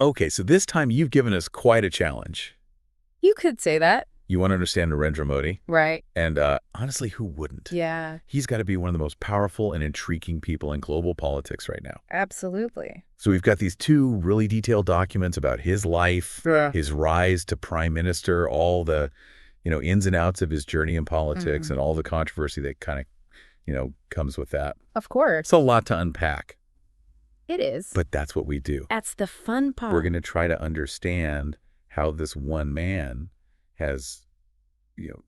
Okay, so this time you've given us quite a challenge. You could say that. You want to understand Narendra Modi? Right. And honestly, who wouldn't? Yeah, He's got to be one of the most powerful and intriguing people in global politics right now. absolutely. So we've got these two really detailed documents about his life, Yeah. his rise to prime minister, all the, ins and outs of his journey in politics and all the controversy that kind of, comes with that. Of course. It's a lot to unpack, It is. but that's what we do. That's the fun part. We're going to try to understand how this one man has,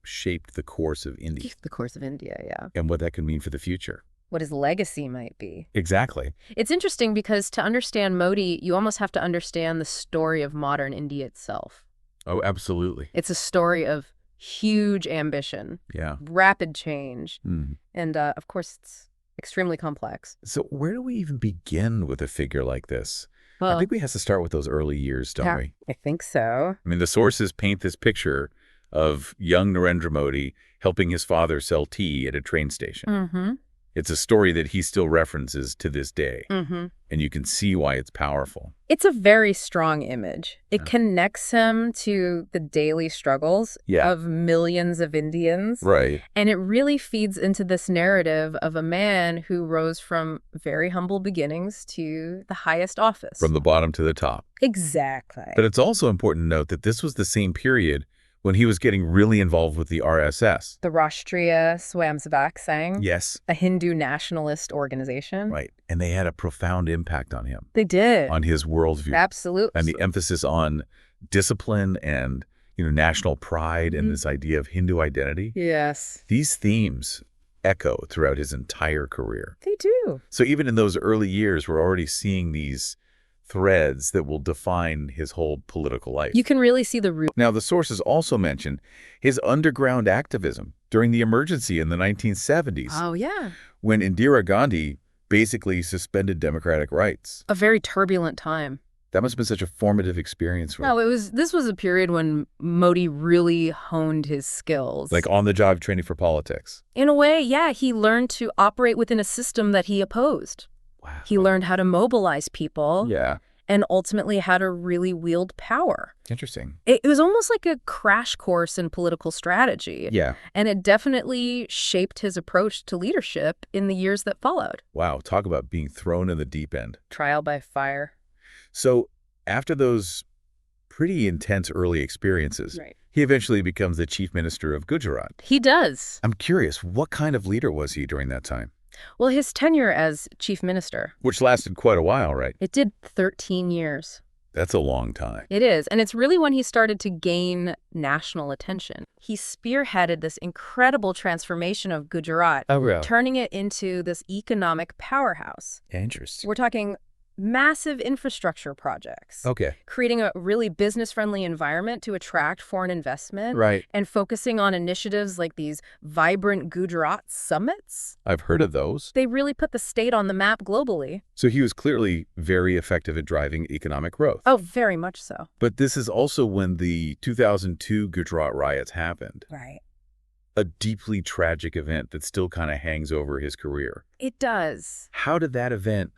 shaped the course of India The course of India, yeah. and what that could mean for the future. What his legacy might be. Exactly. It's interesting because to understand Modi, you almost have to understand the story of modern India itself. Oh, absolutely. It's a story of huge ambition, Yeah. rapid change, Mhm. and of course, it's extremely complex. So where do we even begin with a figure like this? I Well, think we have to start with those early years, don't we? I think so. I mean, the sources paint this picture of young Narendra Modi helping his father sell tea at a train station. Mm-hmm. It's a story that he still references to this day, Mm-hmm. and you can see why it's powerful. It's a very strong image. It connects him to the daily struggles Yeah. of millions of Indians. Right. And it really feeds into this narrative of a man who rose from very humble beginnings to the highest office. From the bottom to the top. Exactly. But it's also important to note that this was the same period when he was getting really involved with the RSS. The Rashtriya Swayamsevak Sangh, Yes. a Hindu nationalist organization. Right. And they had a profound impact on him, They did. on his worldview. Absolutely. And the emphasis on discipline and, national pride and this idea of Hindu identity. Yes. These themes echo throughout his entire career. They do. So even in those early years, we're already seeing these threads that will define his whole political life. You can really see the root. Now, the sources also mention his underground activism during the emergency in the 1970s, Oh, yeah. when Indira Gandhi basically suspended democratic rights. A very turbulent time. That must have been such a formative experience for him. No, this was a period when Modi really honed his skills. Like on-the-job training for politics. In a way, yeah, he learned to operate within a system that he opposed. Wow. He learned how to mobilize people Yeah. and ultimately how to really wield power. Interesting. It was almost like a crash course in political strategy. Yeah. And it definitely shaped his approach to leadership in the years that followed. Wow. Talk about being thrown in the deep end. Trial by fire. So after those pretty intense early experiences, Right. he eventually becomes the chief minister of Gujarat. He does. I'm curious, what kind of leader was he during that time? Well, his tenure as chief minister, Which lasted quite a while, right? it did 13 years. That's a long time. It is. And it's really when he started to gain national attention. He spearheaded this incredible transformation of Gujarat, Oh, really? turning it into this economic powerhouse. Interesting. We're talking massive infrastructure projects, Okay. creating a really business-friendly environment to attract foreign investment, Right. and focusing on initiatives like these vibrant Gujarat summits. I've heard of those. They really put the state on the map globally. So he was clearly very effective at driving economic growth. Oh, very much so. But this is also when the 2002 Gujarat riots happened. Right. A deeply tragic event that still kind of hangs over his career. It does. How did that event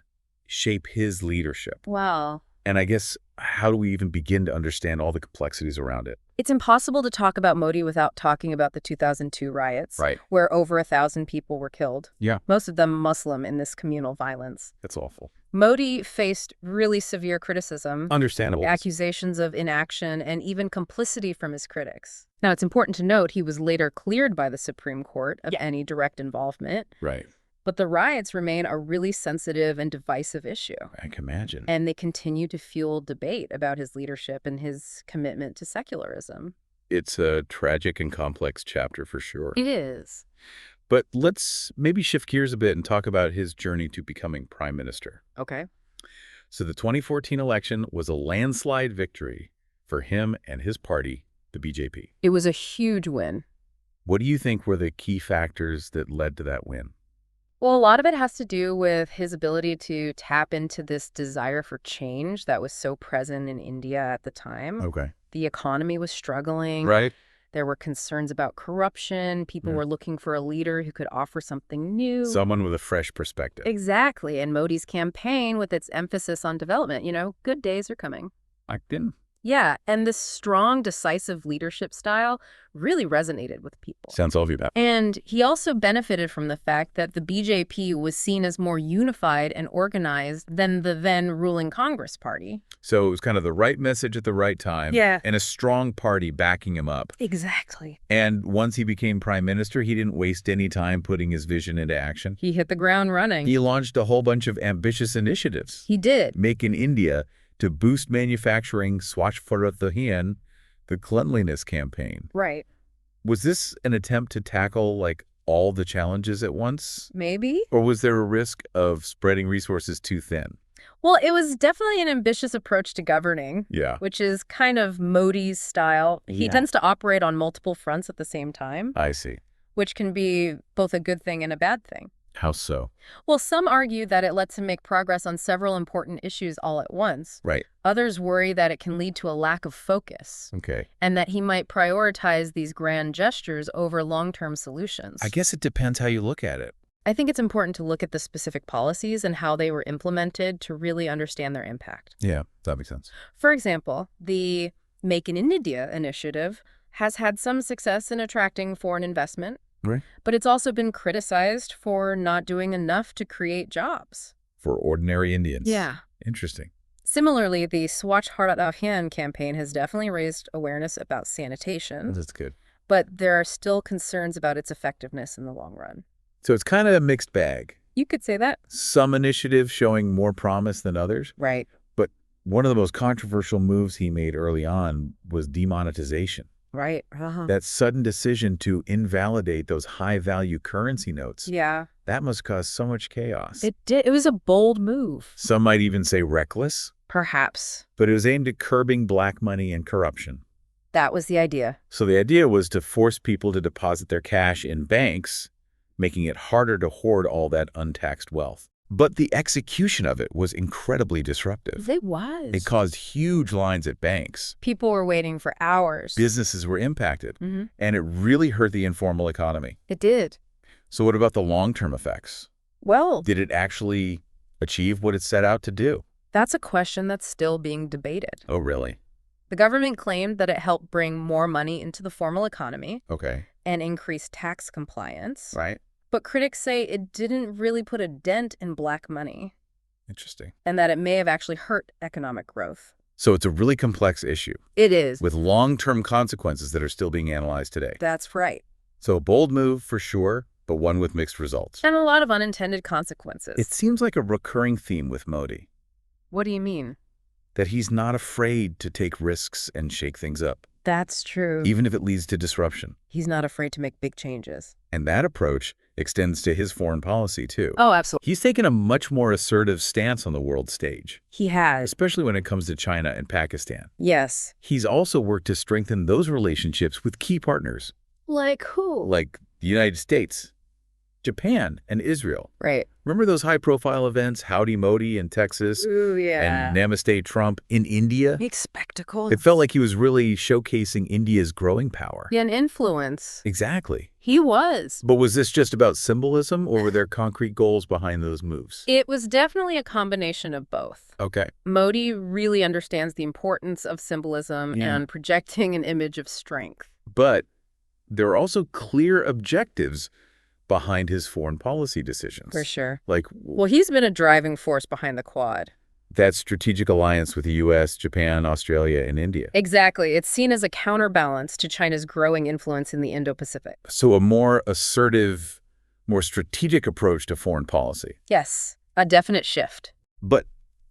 shape his leadership? Well, And I guess, how do we even begin to understand all the complexities around it? it's impossible to talk about Modi without talking about the 2002 riots, Right. where over 1,000 people were killed, Yeah. most of them Muslim, in this communal violence. That's awful. Modi faced really severe criticism, Understandable. accusations of inaction, and even complicity from his critics. Now, it's important to note he was later cleared by the Supreme Court of any direct involvement, Right. but the riots remain a really sensitive and divisive issue. I can imagine. And they continue to fuel debate about his leadership and his commitment to secularism. It's a tragic and complex chapter for sure. It is. But let's maybe shift gears a bit and talk about his journey to becoming prime minister. Okay. So the 2014 election was a landslide victory for him and his party, the BJP. It was a huge win. What do you think were the key factors that led to that win? Well, a lot of it has to do with his ability to tap into this desire for change that was so present in India at the time. Okay. The economy was struggling. Right. There were concerns about corruption. People were looking for a leader who could offer something new. Someone with a fresh perspective. Exactly. And Modi's campaign, with its emphasis on development, good days are coming. Actin? Yeah, and this strong, decisive leadership style really resonated with people. Sounds all of you about. And he also benefited from the fact that the BJP was seen as more unified and organized than the then ruling Congress Party. So it was kind of the right message at the right time. Yeah. And a strong party backing him up. Exactly. And once he became prime minister, he didn't waste any time putting his vision into action. He hit the ground running. He launched a whole bunch of ambitious initiatives. He did. Make in India, to boost manufacturing, Swachh Bharat Abhiyan, the cleanliness campaign. Right. Was this an attempt to tackle, like, all the challenges at once? Maybe. Or was there a risk of spreading resources too thin? Well, it was definitely an ambitious approach to governing. Yeah. Which is kind of Modi's style. He Yeah. tends to operate on multiple fronts at the same time, I see. which can be both a good thing and a bad thing. How so? Well, some argue that it lets him make progress on several important issues all at once. Right. Others worry that it can lead to a lack of focus, Okay. and that he might prioritize these grand gestures over long-term solutions. I guess it depends how you look at it. I think it's important to look at the specific policies and how they were implemented to really understand their impact. Yeah, that makes sense. For example, the Make in India initiative has had some success in attracting foreign investment, Right. but it's also been criticized for not doing enough to create jobs. For ordinary Indians. Yeah. Interesting. Similarly, the Swachh Bharat Abhiyan campaign has definitely raised awareness about sanitation, That's good. but there are still concerns about its effectiveness in the long run. So it's kind of a mixed bag. You could say that. Some initiatives showing more promise than others. Right. But one of the most controversial moves he made early on was demonetization. Right. That sudden decision to invalidate those high-value currency notes, Yeah. that must cause so much chaos. It did. It was a bold move. Some might even say reckless, Perhaps. but it was aimed at curbing black money and corruption. That was the idea. So the idea was to force people to deposit their cash in banks, making it harder to hoard all that untaxed wealth. But the execution of it was incredibly disruptive. It was. It caused huge lines at banks. People were waiting for hours. Businesses were impacted, Mm-hmm. and it really hurt the informal economy. It did. So what about the long-term effects? Well, Did it actually achieve what it set out to do? that's a question that's still being debated. Oh, really? The government claimed that it helped bring more money into the formal economy Okay. and increase tax compliance. Right. But critics say it didn't really put a dent in black money Interesting. and that it may have actually hurt economic growth. So it's a really complex issue It is. with long-term consequences that are still being analyzed today. That's right. So a bold move for sure, but one with mixed results. And a lot of unintended consequences. It seems like a recurring theme with Modi, What do you mean? that he's not afraid to take risks and shake things up, That's true. even if it leads to disruption. He's not afraid to make big changes. And that approach extends to his foreign policy, too. Oh, absolutely. He's taken a much more assertive stance on the world stage, He has. especially when it comes to China and Pakistan. Yes. He's also worked to strengthen those relationships with key partners, Like who? like the United States, Japan, and Israel. Right. Remember those high-profile events, Howdy Modi in Texas Ooh, yeah. and Namaste Trump in India? Big spectacle. It felt like he was really showcasing India's growing power. Yeah, an influence. Exactly. He was. But was this just about symbolism, or were there concrete goals behind those moves? It was definitely a combination of both. Okay. Modi really understands the importance of symbolism Yeah. and projecting an image of strength. But there are also clear objectives behind his foreign policy decisions. For sure. Like Well, he's been a driving force behind the Quad. that strategic alliance with the U.S., Japan, Australia, and India. Exactly. It's seen as a counterbalance to China's growing influence in the Indo-Pacific. So a more assertive, more strategic approach to foreign policy. Yes, a definite shift. But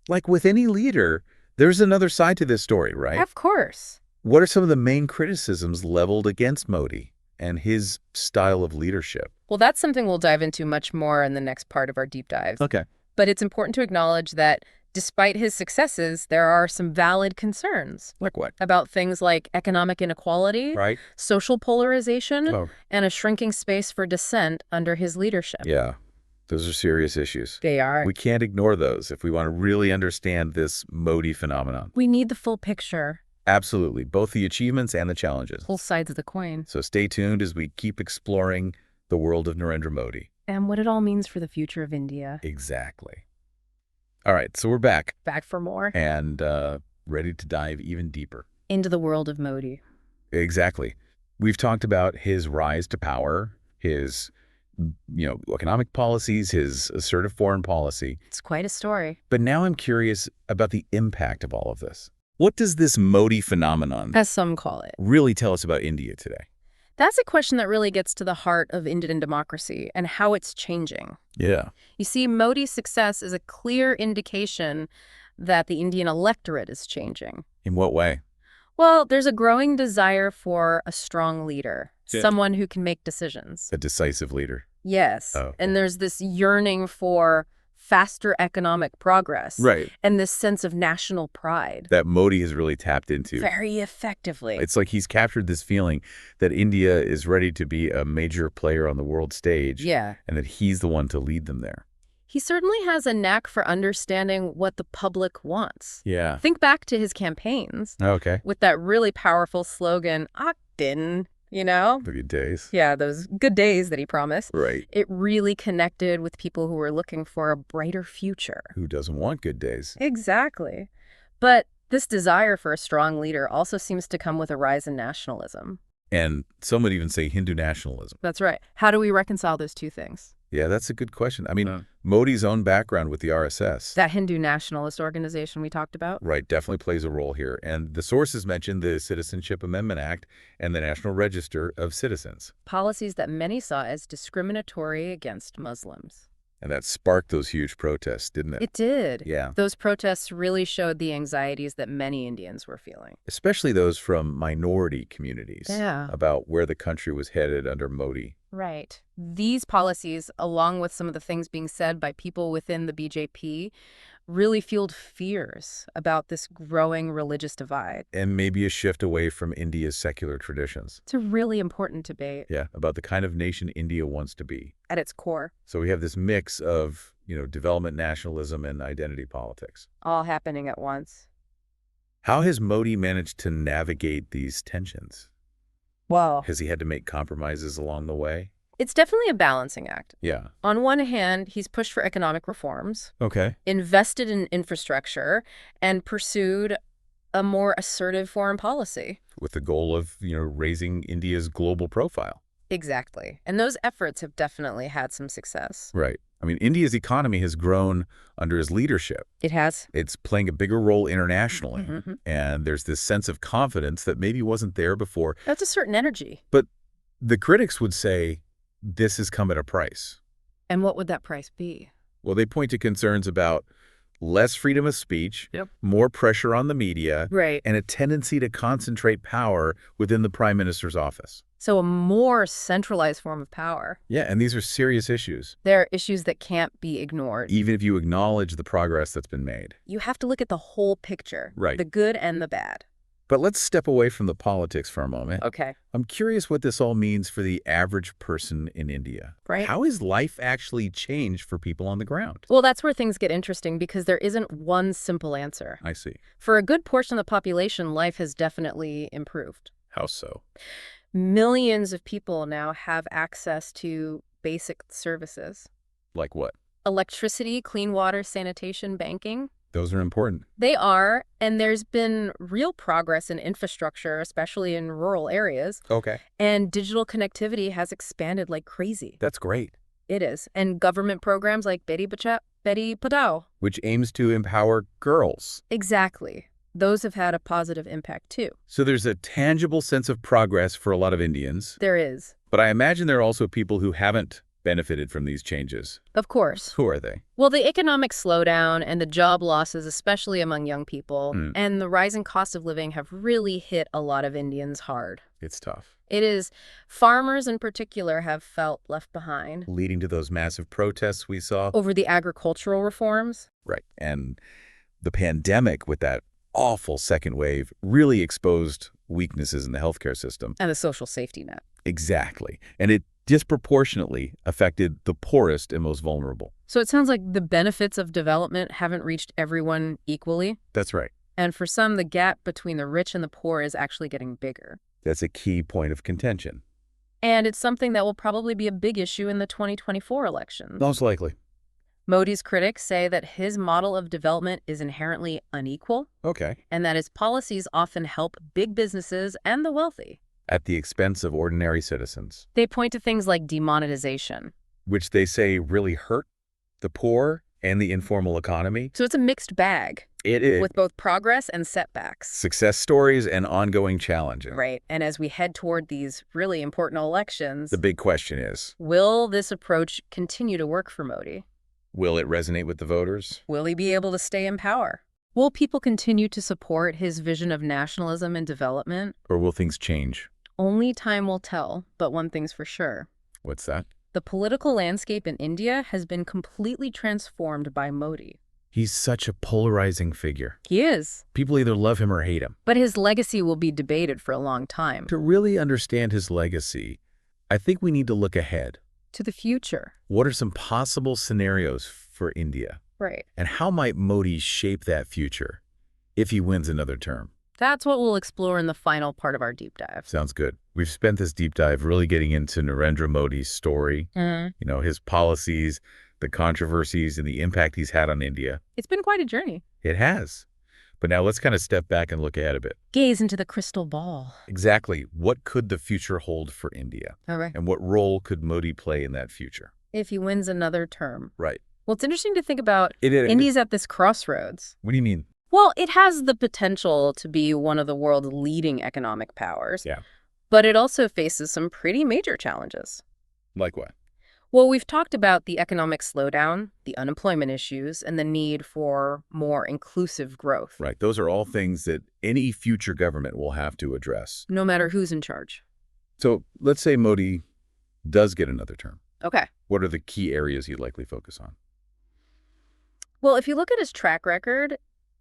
like with any leader, there's another side to this story, right? Of course. What are some of the main criticisms leveled against Modi and his style of leadership? Well, that's something we'll dive into much more in the next part of our deep dives. Okay. But it's important to acknowledge that despite his successes, there are some valid concerns Like what? about things like economic inequality, Right? social polarization, Oh, and a shrinking space for dissent under his leadership. yeah. Those are serious issues. They are. We can't ignore those if we want to really understand this Modi phenomenon. We need the full picture, Absolutely. Both the achievements and the challenges. both sides of the coin, So stay tuned as we keep exploring the world of Narendra Modi. and what it all means for the future of India. Exactly. All right, so we're back. Back for more. And ready to dive even deeper. Into the world of Modi. Exactly. We've talked about his rise to power, his, economic policies, his assertive foreign policy. It's quite a story. But now I'm curious about the impact of all of this. What does this Modi phenomenon, As some call it, really tell us about India today? That's a question that really gets to the heart of Indian democracy and how it's changing. Yeah. You see, Modi's success is a clear indication that the Indian electorate is changing. In what way? Well, there's a growing desire for a strong leader, Yeah. someone who can make decisions. A decisive leader. Yes. Oh. And there's this yearning for faster economic progress. Right. And this sense of national pride. That Modi has really tapped into. Very effectively. It's like he's captured this feeling that India is ready to be a major player on the world stage. Yeah. And that he's the one to lead them there. He certainly has a knack for understanding what the public wants. Yeah. Think back to his campaigns Okay. with that really powerful slogan, Akdin, The good days. Yeah, those good days that he promised. Right. It really connected with people who were looking for a brighter future. Who doesn't want good days? Exactly. But this desire for a strong leader also seems to come with a rise in nationalism. And some would even say Hindu nationalism. That's right. How do we reconcile those two things? Yeah, that's a good question. I mean, Modi's own background with the RSS. That Hindu nationalist organization we talked about? Right, definitely plays a role here. And the sources mentioned the Citizenship Amendment Act and the National Register of Citizens. Policies that many saw as discriminatory against Muslims. And that sparked those huge protests, didn't it? It did. Yeah. Those protests really showed the anxieties that many Indians were feeling. Especially those from minority communities. Yeah. About where the country was headed under Modi. Right. These policies, along with some of the things being said by people within the BJP, really fueled fears about this growing religious divide. And maybe a shift away from India's secular traditions. It's a really important debate. Yeah, about the kind of nation India wants to be. At its core. So we have this mix of, development nationalism and identity politics. All happening at once. How has Modi managed to navigate these tensions? Well, Has he had to make compromises along the way? it's definitely a balancing act. Yeah. On one hand, he's pushed for economic reforms, Okay. invested in infrastructure, and pursued a more assertive foreign policy. With the goal of, raising India's global profile. Exactly. And those efforts have definitely had some success. Right. I mean, India's economy has grown under his leadership. It has. It's playing a bigger role internationally. Mm-hmm. And there's this sense of confidence that maybe wasn't there before. That's a certain energy. But the critics would say this has come at a price. And what would that price be? Well, they point to concerns about less freedom of speech, more pressure on the media, Right. and a tendency to concentrate power within the prime minister's office. So a more centralized form of power. Yeah, and these are serious issues, There are issues that can't be ignored. even if you acknowledge the progress that's been made. You have to look at the whole picture. Right. The good and the bad. But let's step away from the politics for a moment. Okay. I'm curious what this all means for the average person in India. Right. How has life actually changed for people on the ground? Well, that's where things get interesting because there isn't one simple answer. I see. For a good portion of the population, life has definitely improved. How so? Millions of people now have access to basic services. Like what? Electricity, clean water, sanitation, banking. Those are important. They are, and there's been real progress in infrastructure, especially in rural areas, Okay. and digital connectivity has expanded like crazy. That's great. It is. And government programs like Beti Padhao. Which aims to empower girls. Exactly. Those have had a positive impact too. So there's a tangible sense of progress for a lot of Indians. There is. But I imagine there are also people who haven't benefited from these changes. Of course. Who are they? Well, the economic slowdown and the job losses, especially among young people, and the rising cost of living have really hit a lot of Indians hard. It's tough. It is. Farmers in particular have felt left behind. Leading to those massive protests we saw. Over the agricultural reforms. Right. And the pandemic with that awful second wave really exposed weaknesses in the healthcare system. And the social safety net. Exactly. And it disproportionately affected the poorest and most vulnerable. So it sounds like the benefits of development haven't reached everyone equally. That's right. And for some, the gap between the rich and the poor is actually getting bigger. That's a key point of contention. And it's something that will probably be a big issue in the 2024 elections. Most likely. Modi's critics say that his model of development is inherently unequal Okay. and that his policies often help big businesses and the wealthy. At the expense of ordinary citizens, They point to things like demonetization. which they say really hurt the poor and the informal economy. So it's a mixed bag It is. with both progress and setbacks. Success stories and ongoing challenges. Right. And as we head toward these really important elections, The big question is, will this approach continue to work for Modi? will it resonate with the voters? Will he be able to stay in power? Will people continue to support his vision of nationalism and development? Or will things change? Only time will tell, but one thing's for sure. What's that? The political landscape in India has been completely transformed by Modi. He's such a polarizing figure. He is. People either love him or hate him. But his legacy will be debated for a long time. To really understand his legacy, I think we need to look ahead. To the future. What are some possible scenarios for India? Right. And how might Modi shape that future if he wins another term? That's what we'll explore in the final part of our deep dive. Sounds good. We've spent this deep dive really getting into Narendra Modi's story, his policies, the controversies, and the impact he's had on India. It's been quite a journey. It has. But now let's kind of step back and look ahead a bit. Gaze into the crystal ball. Exactly. What could the future hold for India? All right. And what role could Modi play in that future? If he wins another term. Right. Well, it's interesting to think about It- India's at this crossroads. What do you mean? Well, it has the potential to be one of the world's leading economic powers. Yeah. But it also faces some pretty major challenges. Like what? Well, we've talked about the economic slowdown, the unemployment issues, and the need for more inclusive growth, Right. Those are all things that any future government will have to address. no matter who's in charge. So let's say Modi does get another term. Okay. What are the key areas he'd likely focus on? Well, if you look at his track record,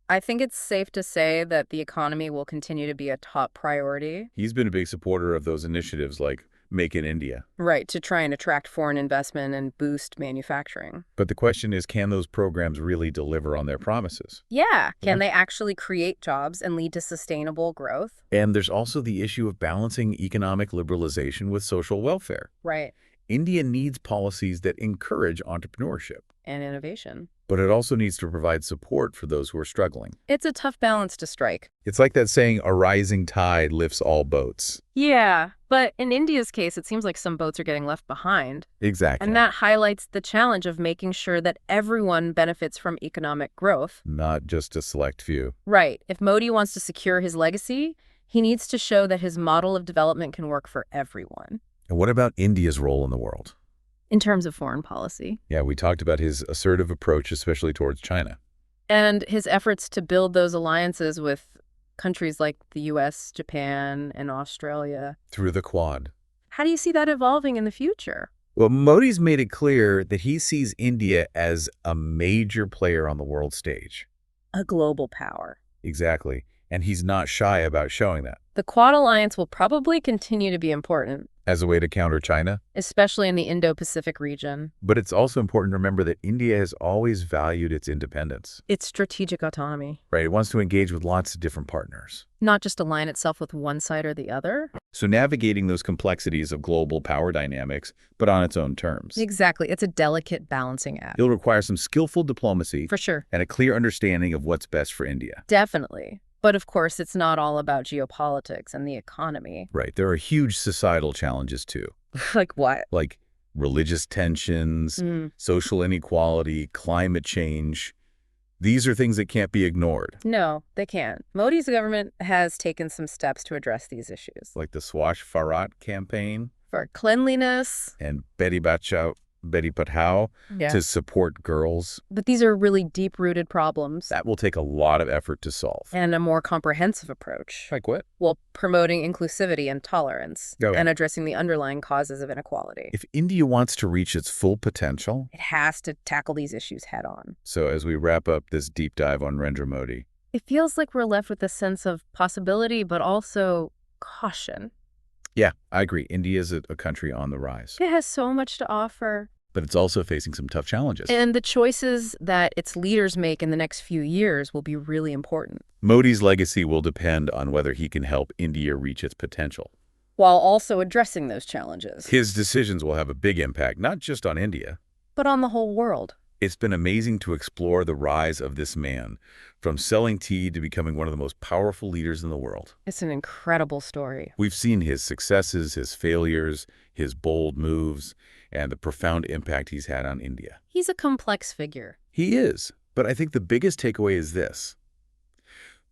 I think it's safe to say that the economy will continue to be a top priority. He's been a big supporter of those initiatives like Make in India. Right, to try and attract foreign investment and boost manufacturing. But the question is, can those programs really deliver on their promises? Yeah. Can they actually create jobs and lead to sustainable growth? And there's also the issue of balancing economic liberalization with social welfare. Right. India needs policies that encourage entrepreneurship, And innovation. but it also needs to provide support for those who are struggling. It's a tough balance to strike. It's like that saying, a rising tide lifts all boats. Yeah, but in India's case, it seems like some boats are getting left behind. Exactly. And that highlights the challenge of making sure that everyone benefits from economic growth. Not just a select few. Right. If Modi wants to secure his legacy, he needs to show that his model of development can work for everyone. And what about India's role in the world? In terms of foreign policy. Yeah, we talked about his assertive approach, especially towards China. And his efforts to build those alliances with countries like the U.S., Japan, and Australia. Through the Quad. How do you see that evolving in the future? Well, Modi's made it clear that he sees India as a major player on the world stage. A global power. Exactly. And he's not shy about showing that. The Quad alliance will probably continue to be important, As a way to counter China. especially in the Indo-Pacific region. But it's also important to remember that India has always valued its independence. Its strategic autonomy, Right? It wants to engage with lots of different partners. not just align itself with one side or the other. So navigating those complexities of global power dynamics, but on its own terms. Exactly. It's a delicate balancing act. It'll require some skillful diplomacy For sure. and a clear understanding of what's best for India. Definitely. But of course, it's not all about geopolitics and the economy. Right. There are huge societal challenges too, Like what? like religious tensions, social inequality, climate change. These are things that can't be ignored, No, they can't. Modi's government has taken some steps to address these issues. like the Swash Bharat campaign For cleanliness. and Beti Bachao, Beti Padhao to support girls. But these are really deep-rooted problems. That will take a lot of effort to solve. And a more comprehensive approach. Like what? Well, promoting inclusivity and tolerance. Okay. And addressing the underlying causes of inequality. If India wants to reach its full potential, It has to tackle these issues head-on. so as we wrap up this deep dive on Narendra Modi, It feels like we're left with a sense of possibility, but also caution. yeah, I agree. India is a country on the rise, It has so much to offer. but it's also facing some tough challenges. And the choices that its leaders make in the next few years will be really important, Modi's legacy will depend on whether he can help India reach its potential. while also addressing those challenges. His decisions will have a big impact, not just on India, But on the whole world. It's been amazing to explore the rise of this man, from selling tea to becoming one of the most powerful leaders in the world. It's an incredible story. We've seen his successes, his failures, his bold moves, and the profound impact he's had on India. He's a complex figure. He is, but I think the biggest takeaway is this.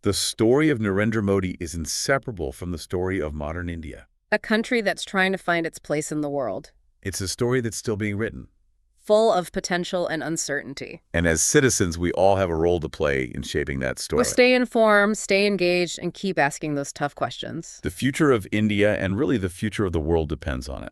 The story of Narendra Modi is inseparable from the story of modern India. A country that's trying to find its place in the world, It's a story that's still being written. full of potential and uncertainty. And as citizens, we all have a role to play in shaping that story. We'll stay informed, stay engaged, and keep asking those tough questions. The future of India and really the future of the world depends on it.